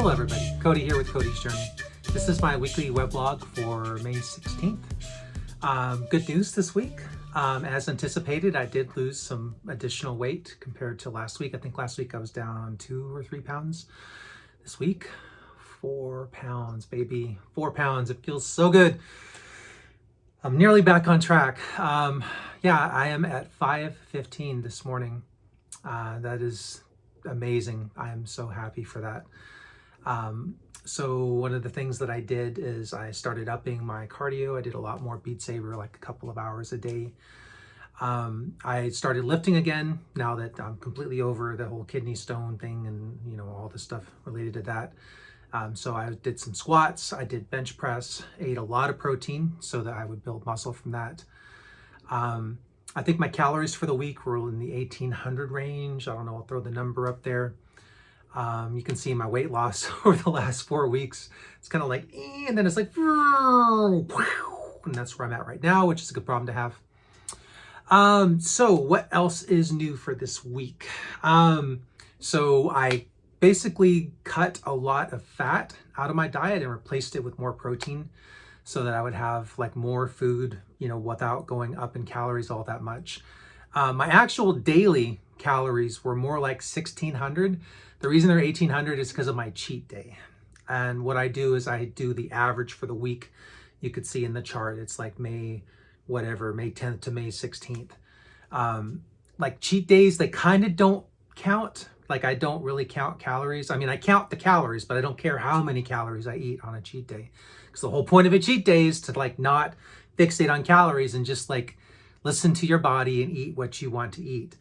Hello everybody, Cody here with Kodis Journey. This is my weekly weblog for May 16th. Good news this week. As anticipated, I did lose some additional weight compared to last week. I think last week I was down 2 or 3 pounds. This week, 4 pounds, baby. 4 pounds, it feels so good. I'm nearly back on track. Yeah, I am at 5:15 this morning. That is amazing. I am so happy for that. So one of the things that I did is I started upping my cardio. I did a lot more Beat Saber, like a couple of hours a day. I started lifting again now that I'm completely over the whole kidney stone thing and all the stuff related to that. So I did some squats, I did bench press, ate a lot of protein so that I would build muscle from that. I think my calories for the week were in the 1800 range. I don't know, I'll throw the number up there. You can see my weight loss over the last 4 weeks. It's kind of like, and then it's like, and that's where I'm at right now, which is a good problem to have. So what else is new for this week? So I basically cut a lot of fat out of my diet and replaced it with more protein so that I would have like more food, without going up in calories all that much. My actual daily calories were more like 1600. The reason they're 1800 is because of my cheat day. And what I do is I do the average for the week. You could see in the chart, it's like May 10th to May 16th. Like cheat days, they kind of don't count. Like I don't really count calories. I mean, I count the calories, but I don't care how many calories I eat on a cheat day. Because the whole point of a cheat day is to like not fixate on calories and just like listen to your body and eat what you want to eat.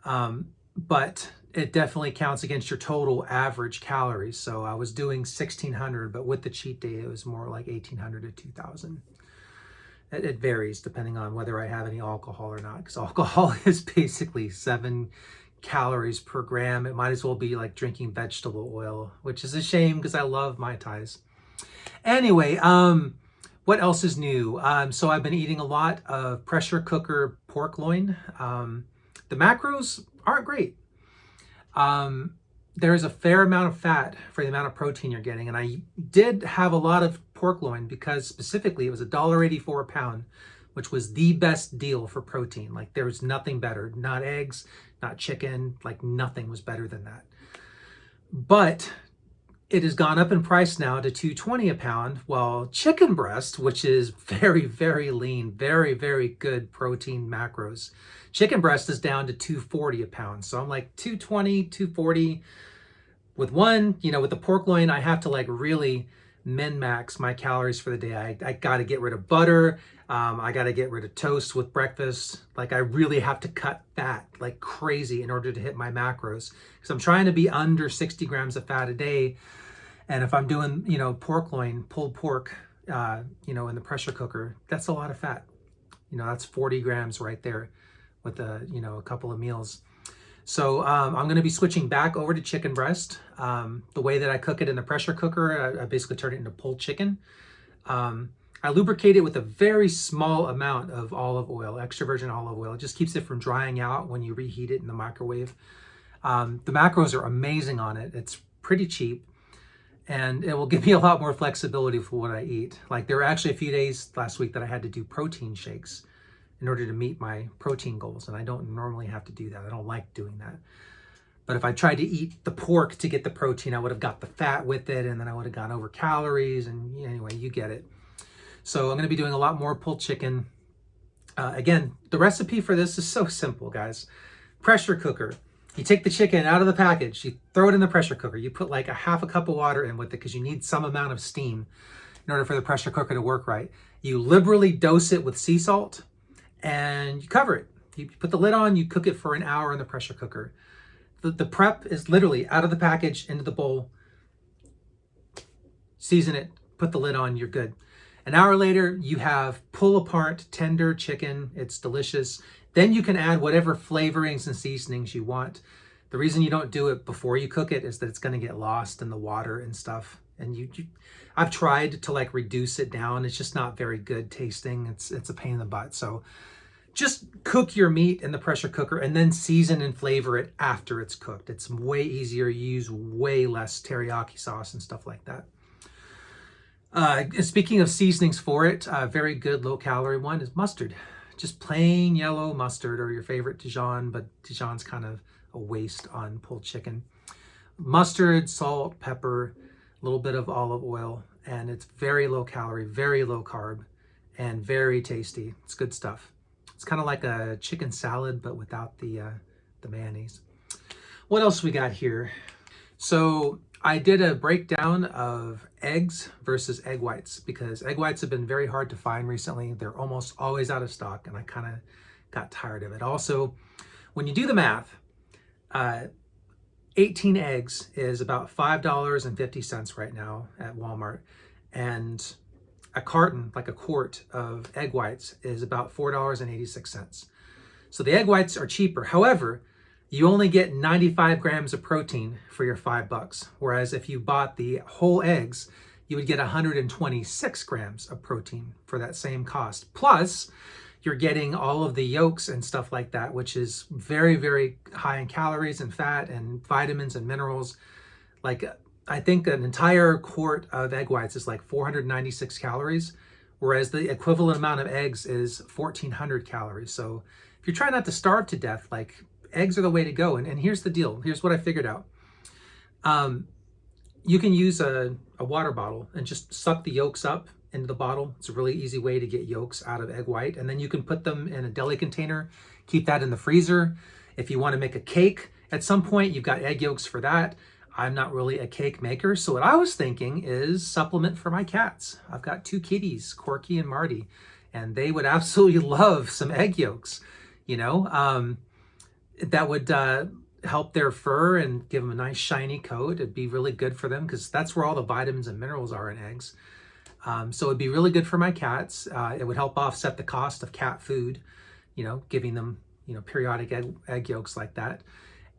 But it definitely counts against your total average calories. So I was doing 1600, but with the cheat day, it was more like 1800 to 2000. It varies depending on whether I have any alcohol or not, because alcohol is basically 7 calories per gram. It might as well be like drinking vegetable oil, which is a shame because I love Mai Tais. Anyway, what else is new? So I've been eating a lot of pressure cooker pork loin. The macros aren't great. There's a fair amount of fat for the amount of protein you're getting. And I did have a lot of pork loin because specifically it was $1.84 a pound, which was the best deal for protein. Like there was nothing better, not eggs, not chicken, like nothing was better than that. But it has gone up in price now to $2.20 a pound, while chicken breast, which is very, very lean, very, very good protein macros, chicken breast is down to $2.40 a pound. So I'm like $2.20, $2.40. With one, with the pork loin, I have to like really min-max my calories for the day. I got to get rid of butter. I got to get rid of toast with breakfast. Like I really have to cut fat like crazy in order to hit my macros. Because I'm trying to be under 60 grams of fat a day. And if I'm doing, pork loin, pulled pork, in the pressure cooker, that's a lot of fat. That's 40 grams right there with a couple of meals. So I'm going to be switching back over to chicken breast. The way that I cook it in the pressure cooker, I basically turn it into pulled chicken. I lubricate it with a very small amount of olive oil, extra virgin olive oil. It just keeps it from drying out when you reheat it in the microwave. The macros are amazing on it. It's pretty cheap. And it will give me a lot more flexibility for what I eat. Like there were actually a few days last week that I had to do protein shakes in order to meet my protein goals. And I don't normally have to do that. I don't like doing that. But if I tried to eat the pork to get the protein, I would have got the fat with it, and then I would have gone over calories. And anyway, you get it. So I'm going to be doing a lot more pulled chicken. Again, the recipe for this is so simple, guys. Pressure cooker. You take the chicken out of the package, you throw it in the pressure cooker. You put like a half a cup of water in with it because you need some amount of steam in order for the pressure cooker to work right. You liberally dose it with sea salt and you cover it. You put the lid on, you cook it for an hour in the pressure cooker. The prep is literally out of the package into the bowl, season it, put the lid on, you're good. An hour later, you have pull apart tender chicken. It's delicious. Then you can add whatever flavorings and seasonings you want. The reason you don't do it before you cook it is that it's going to get lost in the water and stuff. And I've tried to like reduce it down. It's just not very good tasting. It's a pain in the butt. So just cook your meat in the pressure cooker and then season and flavor it after it's cooked. It's way easier. You use way less teriyaki sauce and stuff like that. Speaking of seasonings for it, a very good low-calorie one is mustard. Just plain yellow mustard, or your favorite Dijon, but Dijon's kind of a waste on pulled chicken. Mustard, salt, pepper, a little bit of olive oil, and it's very low calorie, very low carb, and very tasty. It's good stuff. It's kind of like a chicken salad, but without the mayonnaise. What else we got here? So I did a breakdown of eggs versus egg whites, because egg whites have been very hard to find recently. They're almost always out of stock, and I kind of got tired of it. Also, when you do the math, 18 eggs is about $5.50 right now at Walmart, and a carton, like a quart of egg whites, is about $4.86. So the egg whites are cheaper. However, you only get 95 grams of protein for your $5, whereas if you bought the whole eggs, you would get 126 grams of protein for that same cost. Plus, you're getting all of the yolks and stuff like that, which is very, very high in calories and fat and vitamins and minerals. Like, I think an entire quart of egg whites is like 496 calories, whereas the equivalent amount of eggs is 1,400 calories. So if you're trying not to starve to death, like, eggs are the way to go. And here's the deal. Here's what I figured out. You can use a water bottle and just suck the yolks up into the bottle. It's a really easy way to get yolks out of egg white. And then you can put them in a deli container, keep that in the freezer. If you want to make a cake at some point, you've got egg yolks for that. I'm not really a cake maker. So what I was thinking is supplement for my cats. I've got 2 kitties, Corky and Marty, and they would absolutely love some egg yolks, you know. That would help their fur and give them a nice shiny coat. It'd be really good for them because that's where all the vitamins and minerals are in eggs. So it'd be really good for my cats. It would help offset the cost of cat food, you know, giving them, you know, periodic egg yolks like that.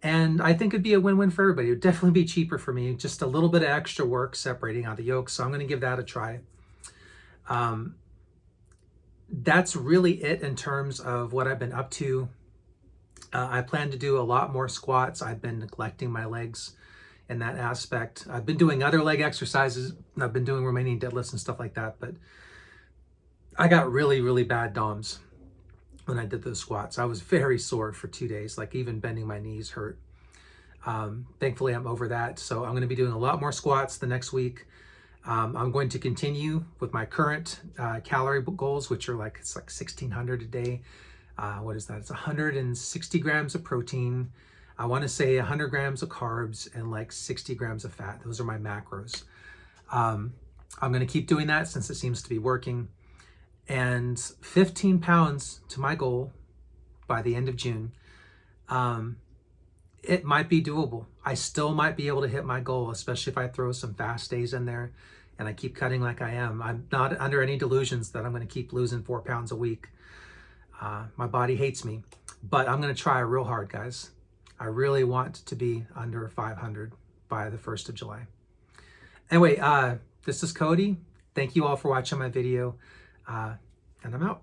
And I think it'd be a win-win for everybody. It would definitely be cheaper for me, just a little bit of extra work separating out the yolks. So I'm going to give that a try. That's really it in terms of what I've been up to. I plan to do a lot more squats. I've been neglecting my legs in that aspect. I've been doing other leg exercises. I've been doing Romanian deadlifts and stuff like that, but I got really, really bad DOMs when I did those squats. I was very sore for 2 days, like even bending my knees hurt. Thankfully, I'm over that. So I'm going to be doing a lot more squats the next week. I'm going to continue with my current calorie goals, which are like, it's like 1,600 a day. What is that? It's 160 grams of protein. I want to say 100 grams of carbs and like 60 grams of fat. Those are my macros. I'm going to keep doing that since it seems to be working. And 15 pounds to my goal by the end of June. It might be doable. I still might be able to hit my goal, especially if I throw some fast days in there and I keep cutting like I am. I'm not under any delusions that I'm going to keep losing 4 pounds a week. My body hates me, but I'm going to try real hard, guys. I really want to be under 500 by the 1st of July. Anyway, this is Cody. Thank you all for watching my video, and I'm out.